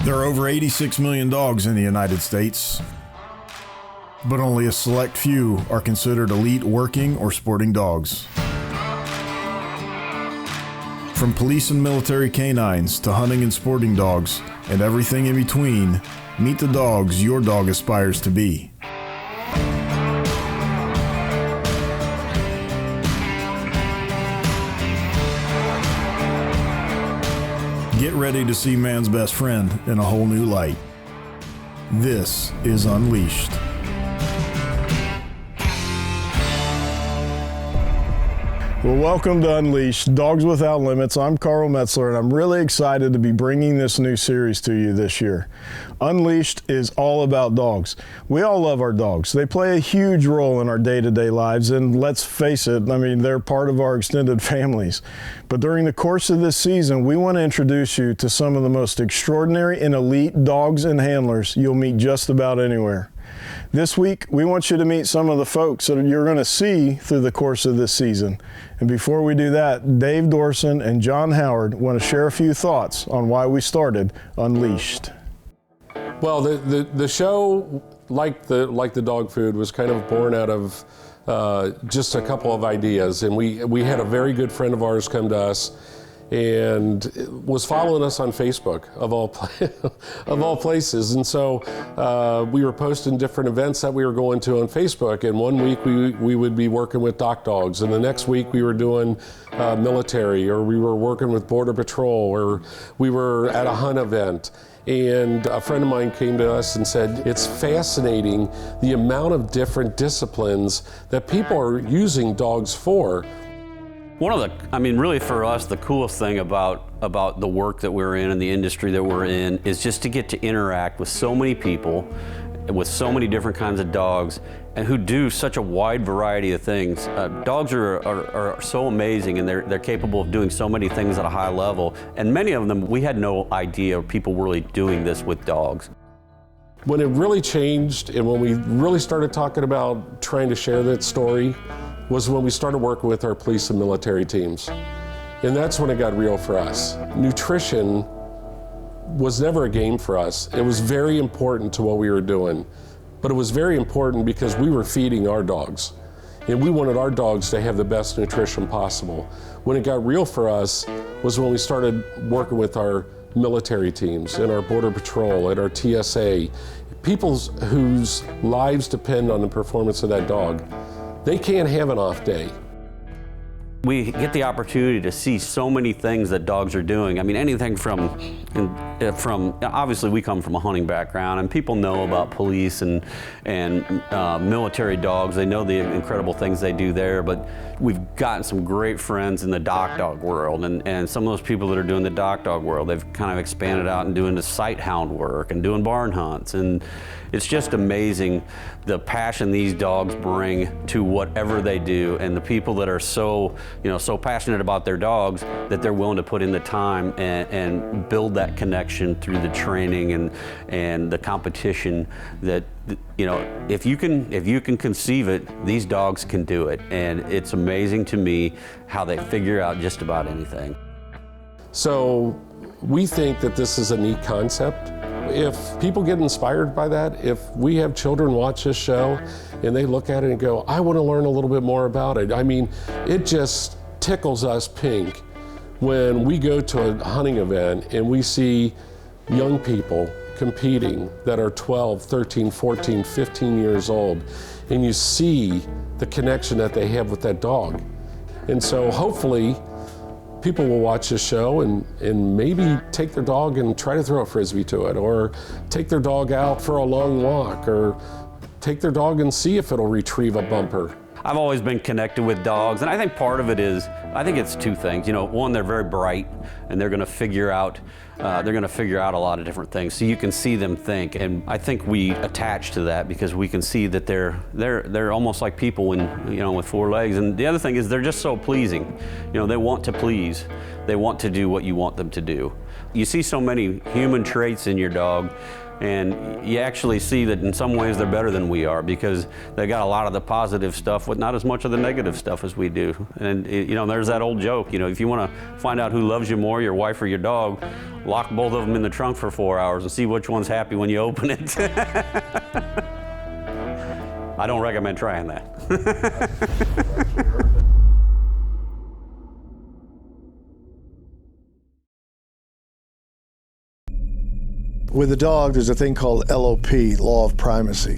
There are over 86 million dogs in the United States, but only a select few are considered elite working or sporting dogs. From police and military canines to hunting and sporting dogs and everything in between, meet the dogs your dog aspires to be. Get ready to see man's best friend in a whole new light. This is Unleashed. Well, welcome to Unleashed, Dogs Without Limits. I'm Carl Metzler, and I'm really excited to be bringing this new series to you this year. Unleashed is all about dogs. We all love our dogs. They play a huge role in our day-to-day lives, and let's face it, they're part of our extended families. But during the course of this season, we want to introduce you to some of the most extraordinary and elite dogs and handlers you'll meet just about anywhere. This week, we want you to meet some of the folks that you're going to see through the course of this season. And before we do that, Dave Dorson and John Howard want to share a few thoughts on why we started Unleashed. Well, the show, like the dog food, was kind of born out of just a couple of ideas. And we had a very good friend of ours come to us and was following us on Facebook, of all places. And so we were posting different events that we were going to on Facebook. And one week we would be working with dock dogs, and the next week we were doing military, or we were working with Border Patrol, or we were at a hunt event. And a friend of mine came to us and said, it's fascinating the amount of different disciplines that people are using dogs for. One of the, really for us, the coolest thing about the work that we're in and the industry that we're in is just to get to interact with so many people, with so many different kinds of dogs, and who do such a wide variety of things. Dogs are so amazing, and they're capable of doing so many things at a high level, and many of them, we had no idea people were really doing this with dogs. When it really changed, and when we really started talking about trying to share that story, was when we started working with our police and military teams. And that's when it got real for us. Nutrition was never a game for us. It was very important to what we were doing, but it was very important because we were feeding our dogs, and we wanted our dogs to have the best nutrition possible. When it got real for us was when we started working with our military teams and our Border Patrol and our TSA, people whose lives depend on the performance of that dog. They can't have an off day. We get the opportunity to see so many things that dogs are doing. Anything from obviously we come from a hunting background, and people know about police and military dogs. They know the incredible things they do there, but we've gotten some great friends in the dock dog world, and some of those people that are doing the dock dog world, they've kind of expanded out and doing the sight hound work and doing barn hunts, and it's just amazing the passion these dogs bring to whatever they do, and the people that are so passionate about their dogs that they're willing to put in the time and build that connection through the training and the competition. That if you can conceive it, these dogs can do it, and it's amazing to me how they figure out just about anything. So we think that this is a neat concept. If people get inspired by that, if we have children watch this show and they look at it and go, I want to learn a little bit more about it. It just tickles us pink when we go to a hunting event and we see young people competing that are 12, 13, 14, 15 years old, and you see the connection that they have with that dog. And so hopefully people will watch this show and maybe take their dog and try to throw a Frisbee to it, or take their dog out for a long walk, or take their dog and see if it'll retrieve a bumper. I've always been connected with dogs, and I think part of it is, I think it's two things. One, they're very bright, and they're going to figure out a lot of different things. So you can see them think, and I think we attach to that because we can see that they're almost like people with four legs. And the other thing is they're just so pleasing. They want to please. They want to do what you want them to do. You see so many human traits in your dog And you actually see that in some ways they're better than we are, because they got a lot of the positive stuff with not as much of the negative stuff as we do. And you know, there's that old joke, you know, if you want to find out who loves you more, your wife or your dog, lock both of them in the trunk for 4 hours and see which one's happy when you open it. I don't recommend trying that. With a dog, there's a thing called LOP, law of primacy.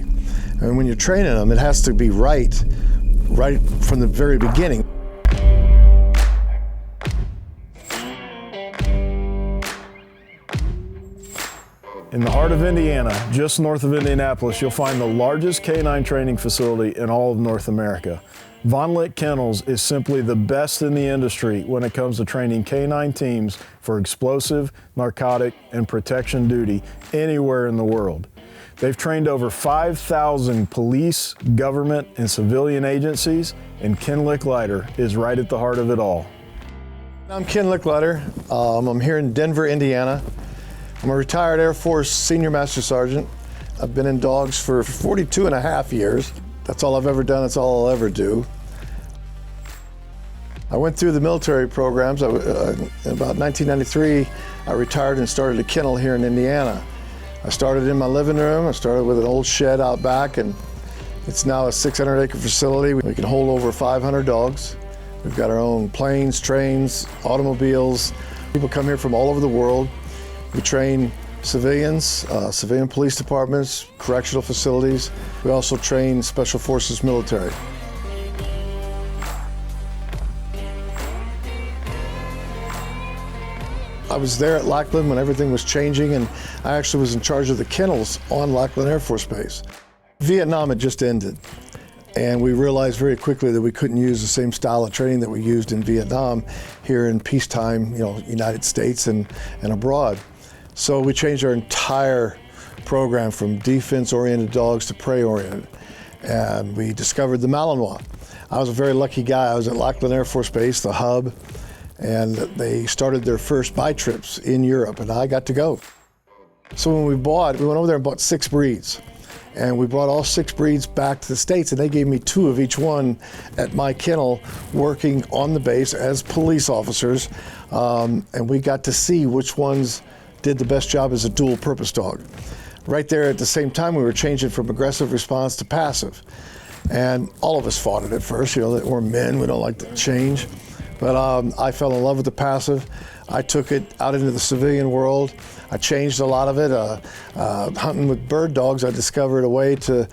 And when you're training them, it has to be right from the very beginning. In the heart of Indiana, just north of Indianapolis, you'll find the largest canine training facility in all of North America. Von Lick Kennels is simply the best in the industry when it comes to training canine teams for explosive, narcotic, and protection duty anywhere in the world. They've trained over 5,000 police, government, and civilian agencies, and Ken Licklider is right at the heart of it all. I'm Ken Licklider. I'm here in Denver, Indiana. I'm a retired Air Force Senior Master Sergeant. I've been in dogs for 42 and a half years. That's all I've ever done, that's all I'll ever do. I went through the military programs. In about 1993, I retired and started a kennel here in Indiana. I started in my living room. I started with an old shed out back, and it's now a 600-acre facility. We can hold over 500 dogs. We've got our own planes, trains, automobiles. People come here from all over the world. We train civilians, civilian police departments, correctional facilities. We also train Special Forces military. I was there at Lackland when everything was changing, and I actually was in charge of the kennels on Lackland Air Force Base. Vietnam had just ended, and we realized very quickly that we couldn't use the same style of training that we used in Vietnam here in peacetime, United States and abroad. So we changed our entire program from defense-oriented dogs to prey-oriented, and we discovered the Malinois. I was a very lucky guy. I was at Lackland Air Force Base, the hub, and they started their first buy trips in Europe, and I got to go. So when we went over there and bought 6 breeds, and we brought all 6 breeds back to the States, and they gave me 2 of each one at my kennel working on the base as police officers, and we got to see which ones did the best job as a dual purpose dog. Right there at the same time, we were changing from aggressive response to passive. And all of us fought it at first, that we're men, we don't like to change. But I fell in love with the passive. I took it out into the civilian world. I changed a lot of it. Hunting with bird dogs, I discovered a way to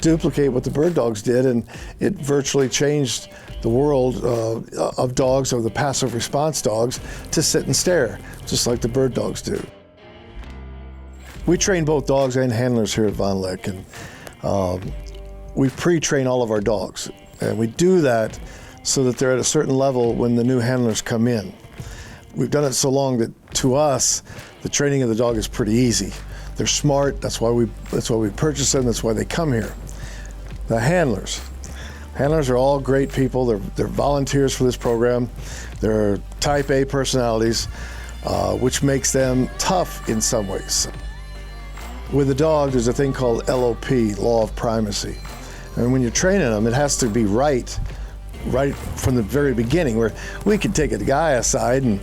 duplicate what the bird dogs did, and it virtually changed the world of dogs, of the passive response dogs, to sit and stare, just like the bird dogs do. We train both dogs and handlers here at Von Lick, and we pre-train all of our dogs. And we do that so that they're at a certain level when the new handlers come in. We've done it so long that, to us, the training of the dog is pretty easy. They're smart, that's why we purchase them, that's why they come here. The handlers are all great people. They're volunteers for this program. They're type A personalities, which makes them tough in some ways. With a dog, there's a thing called LOP, law of primacy. And when you're training them, it has to be right from the very beginning, where we can take a guy aside and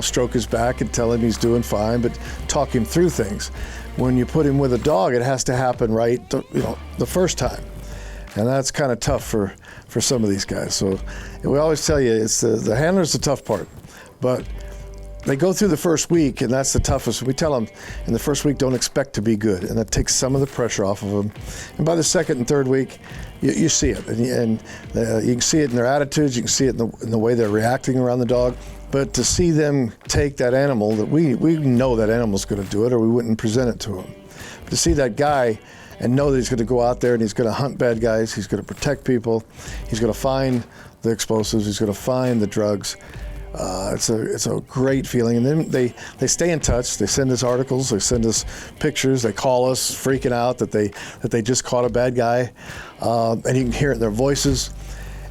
stroke his back and tell him he's doing fine, but talk him through things. When you put him with a dog, it has to happen right the first time. And that's kind of tough for some of these guys. So we always tell you, it's the handler's the tough part, but they go through the first week, and that's the toughest. We tell them in the first week, don't expect to be good, and that takes some of the pressure off of them. And by the second and third week, you see it, and you can see it in their attitudes, you can see it in the way they're reacting around the dog. But to see them take that animal, that we know that animal's going to do it, or we wouldn't present it to them. But to see that guy and know that he's going to go out there and he's going to hunt bad guys, he's going to protect people, he's going to find the explosives, he's going to find the drugs. It's a great feeling. And then they stay in touch. They send us articles, they send us pictures, they call us freaking out that they just caught a bad guy, and you can hear it in their voices.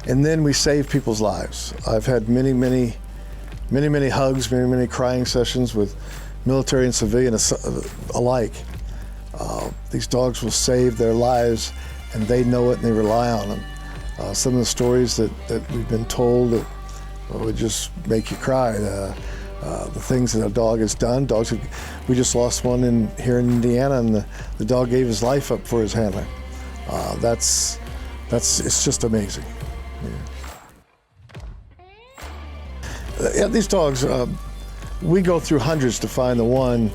And then we save people's lives. I've had many hugs, many crying sessions with military and civilian alike. These dogs will save their lives, and they know it and they rely on them. Some of the stories that we've been told that would just make you cry. The things that a dog has done. We just lost one here in Indiana, and the dog gave his life up for his handler. It's just amazing. Yeah, these dogs, we go through hundreds to find the one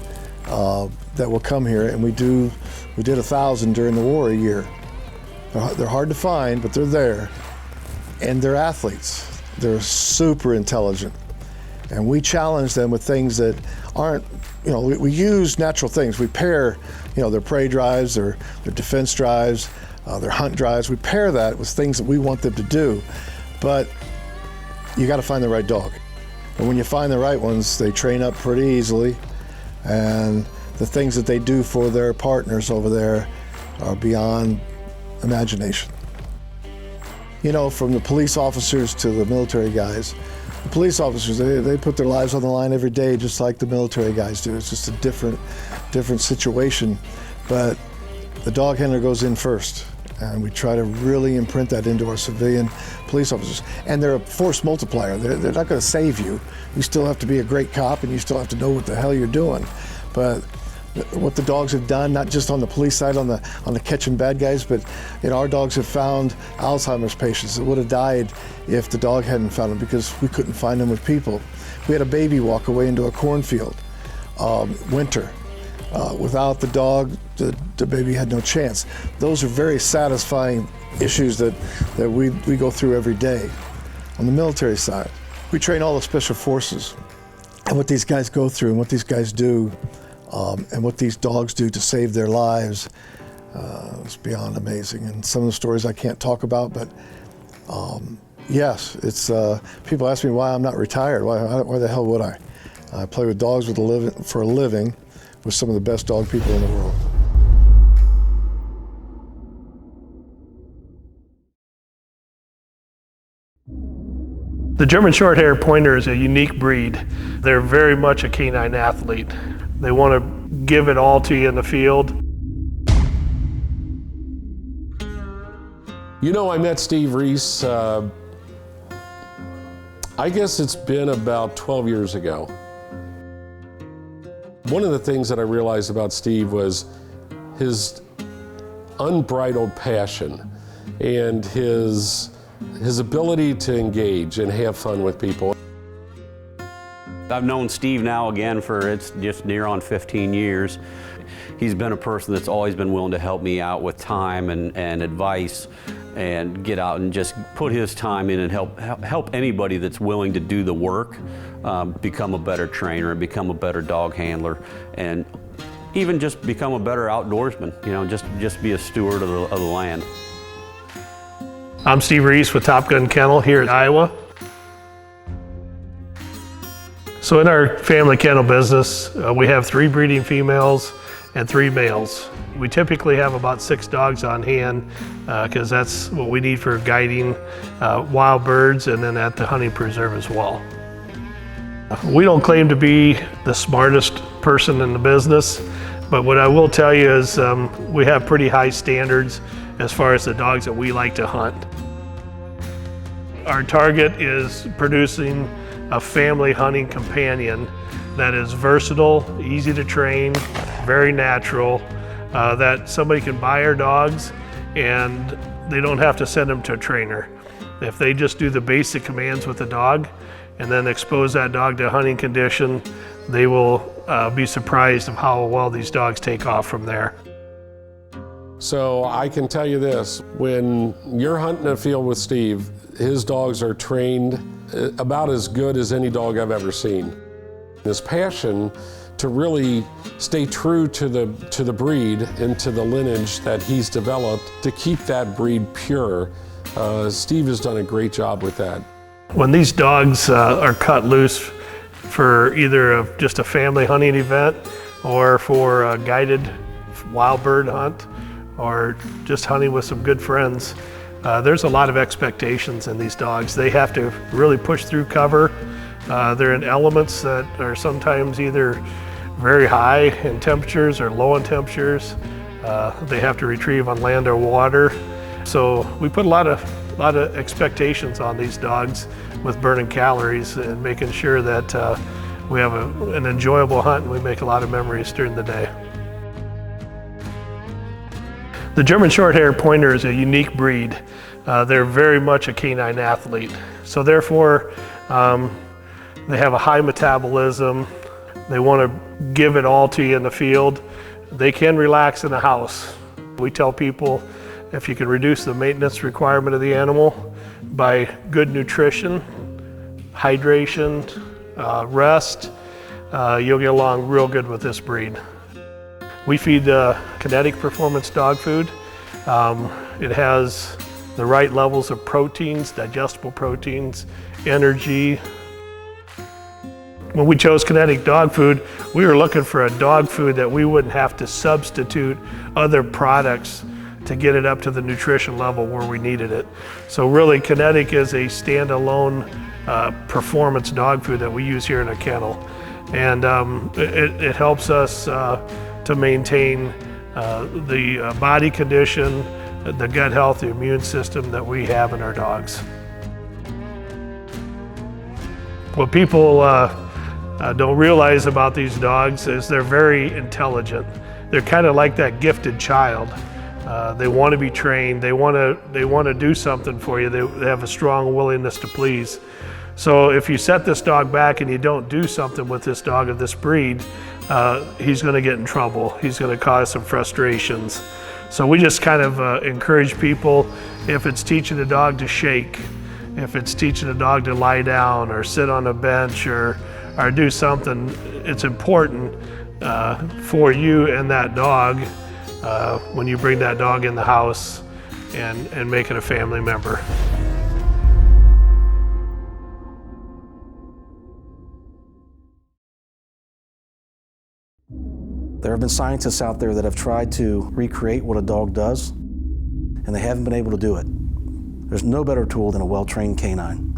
that will come here, and we did 1,000 during the war a year. They're hard to find, but they're there, and they're athletes. They're super intelligent, and we challenge them with things that aren't, we use natural things. We pair, their prey drives, their defense drives, their hunt drives. We pair that with things that we want them to do, but you got to find the right dog. And when you find the right ones, they train up pretty easily, and the things that they do for their partners over there are beyond imagination. From the police officers to the military guys, the police officers, they put their lives on the line every day just like the military guys do. It's just a different situation, but the dog handler goes in first, and we try to really imprint that into our civilian police officers. And they're a force multiplier. They're not going to save you. You still have to be a great cop, and you still have to know what the hell you're doing. But what the dogs have done, not just on the police side, on the catching bad guys, but our dogs have found Alzheimer's patients that would have died if the dog hadn't found them, because we couldn't find them with people. We had a baby walk away into a cornfield, winter. Without the dog, the baby had no chance. Those are very satisfying issues that we go through every day. On the military side, we train all the special forces, and what these guys go through and what these guys do, and what these dogs do to save their lives, is beyond amazing. And some of the stories I can't talk about, but yes, it's people ask me why I'm not retired. Why the hell would I? I play with dogs for a living with some of the best dog people in the world. The German Shorthair Pointer is a unique breed. They're very much a canine athlete. They want to give it all to you in the field. I met Steve Reese, I guess it's been about 12 years ago. One of the things that I realized about Steve was his unbridled passion and his ability to engage and have fun with people. I've known Steve now again for it's just near on 15 years. He's been a person that's always been willing to help me out with time and advice, and get out and just put his time in and help anybody that's willing to do the work become a better trainer and become a better dog handler, and even just become a better outdoorsman, just be a steward of the land. I'm Steve Reese with Top Gun Kennel here in Iowa. So in our family kennel business, we have 3 breeding females and 3 males. We typically have about 6 dogs on hand because that's what we need for guiding wild birds, and then at the hunting preserve as well. We don't claim to be the smartest person in the business, but what I will tell you is we have pretty high standards as far as the dogs that we like to hunt. Our target is producing a family hunting companion that is versatile, easy to train, very natural, that somebody can buy our dogs and they don't have to send them to a trainer. If they just do the basic commands with the dog and then expose that dog to a hunting condition, they will be surprised of how well these dogs take off from there. So I can tell you this, when you're hunting a field with Steve, his dogs are trained about as good as any dog I've ever seen. His passion to really stay true to the breed and to the lineage that he's developed to keep that breed pure. Steve has done a great job with that. When these dogs are cut loose for either just a family hunting event or for a guided wild bird hunt or just hunting with some good friends, there's a lot of expectations in these dogs. They have to really push through cover. They're in elements that are sometimes either very high in temperatures or low in temperatures. They have to retrieve on land or water. So we put a lot of expectations on these dogs with burning calories and making sure that we have an enjoyable hunt and we make a lot of memories during the day. The German Shorthair Pointer is a unique breed. They're very much a canine athlete. So therefore, they have a high metabolism. They want to give it all to you in the field. They can relax in the house. We tell people if you can reduce the maintenance requirement of the animal by good nutrition, hydration, rest, you'll get along real good with this breed. We feed Kinetic Performance dog food. It has the right levels of proteins, digestible proteins, energy. When we chose Kinetic dog food, we were looking for a dog food that we wouldn't have to substitute other products to get it up to the nutrition level where we needed it. So really, Kinetic is a standalone performance dog food that we use here in a kennel. And it helps us to maintain the body condition, the gut health, the immune system that we have in our dogs. What people don't realize about these dogs is they're very intelligent. They're kind of like that gifted child. They want to be trained. They want to do something for you. They have a strong willingness to please. So if you set this dog back and you don't do something with this dog of this breed, he's going to get in trouble. He's going to cause some frustrations. So we just kind of encourage people, if it's teaching a dog to shake, if it's teaching a dog to lie down or sit on a bench or do something, it's important for you and that dog when you bring that dog in the house and make it a family member. There have been scientists out there that have tried to recreate what a dog does, and they haven't been able to do it. There's no better tool than a well-trained canine.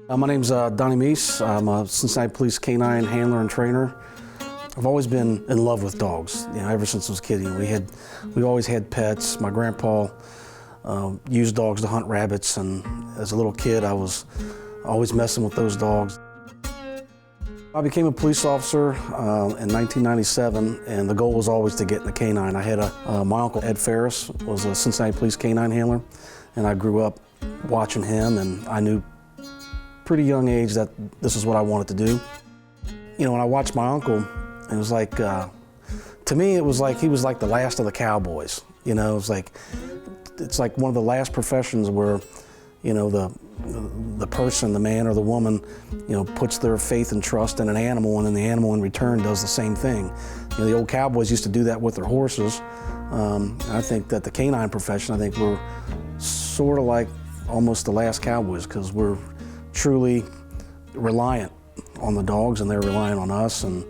My name's Donnie Meese. I'm a Cincinnati Police canine handler and trainer. I've always been in love with dogs, ever since I was a kid. We always had pets. My grandpa used dogs to hunt rabbits, and as a little kid, I was always messing with those dogs. I became a police officer in 1997, and the goal was always to get in the canine. I had my uncle Ed Ferris was a Cincinnati Police canine handler, and I grew up watching him, and I knew pretty young age that this is what I wanted to do. When I watched my uncle, it was like, to me, it was like he was like the last of the cowboys. It's like one of the last professions where, the person, the man or the woman, puts their faith and trust in an animal, and then the animal in return does the same thing. The old cowboys used to do that with their horses. I think that the canine profession, we're sort of like almost the last cowboys, because we're truly reliant on the dogs and they're reliant on us, and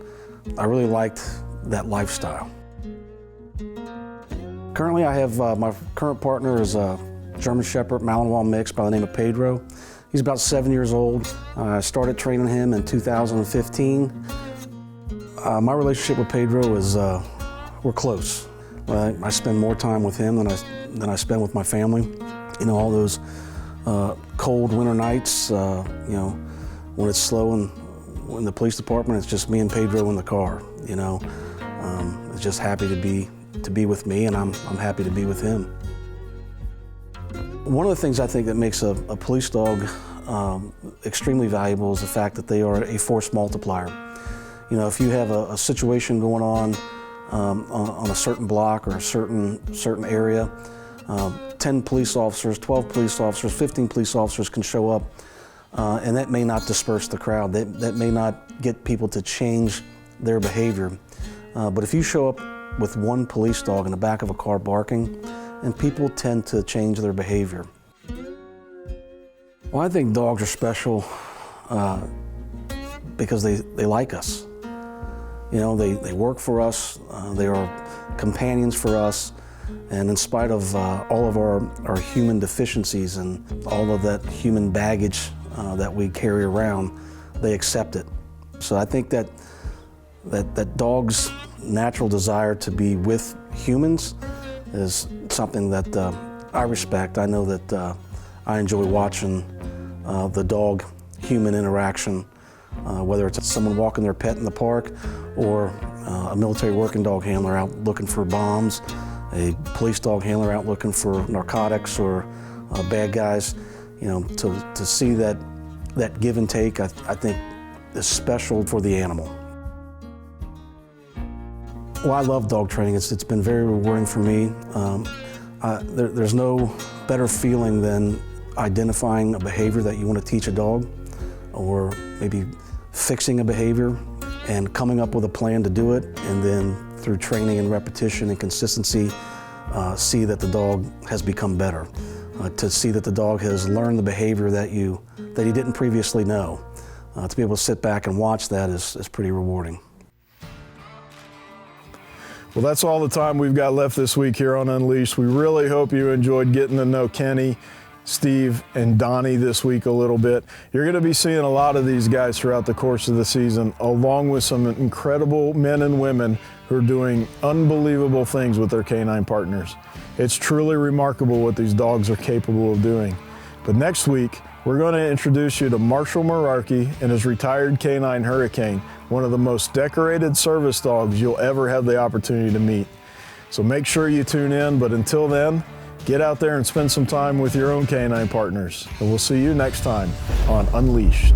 I really liked that lifestyle. Currently, I have my current partner is a German Shepherd Malinois mix by the name of Pedro. He's about 7 years old. I started training him in 2015. My relationship with Pedro is, we're close. I spend more time with him than I spend with my family. All those cold winter nights, when it's slow in the police department, it's just me and Pedro in the car. It's just happy to be with me, and I'm happy to be with him. One of the things I think that makes a police dog extremely valuable is the fact that they are a force multiplier. If you have a situation going on a certain block or a certain area, 10 police officers, 12 police officers, 15 police officers can show up, and that may not disperse the crowd. That may not get people to change their behavior. But if you show up with one police dog in the back of a car barking, and people tend to change their behavior. Well, I think dogs are special because they like us. They work for us, they are companions for us, and in spite of all of our human deficiencies and all of that human baggage that we carry around, they accept it. So I think that dog's natural desire to be with humans is something that I respect. I know that I enjoy watching the dog-human interaction, whether it's someone walking their pet in the park or a military working dog handler out looking for bombs, a police dog handler out looking for narcotics or bad guys. You know, to see that give and take, I think is special for the animal. Well, I love dog training. It's been very rewarding for me. There's no better feeling than identifying a behavior that you want to teach a dog, or maybe fixing a behavior and coming up with a plan to do it, and then through training and repetition and consistency, see that the dog has become better. To see that the dog has learned the behavior that he didn't previously know. To be able to sit back and watch that is pretty rewarding. Well, that's all the time we've got left this week here on Unleashed. We really hope you enjoyed getting to know Kenny, Steve, and Donnie this week a little bit. You're going to be seeing a lot of these guys throughout the course of the season, along with some incredible men and women who are doing unbelievable things with their canine partners. It's truly remarkable what these dogs are capable of doing. But next week, we're going to introduce you to Marshall Merarkey and his retired canine Hurricane, one of the most decorated service dogs you'll ever have the opportunity to meet. So make sure you tune in, but until then, get out there and spend some time with your own canine partners. And we'll see you next time on Unleashed.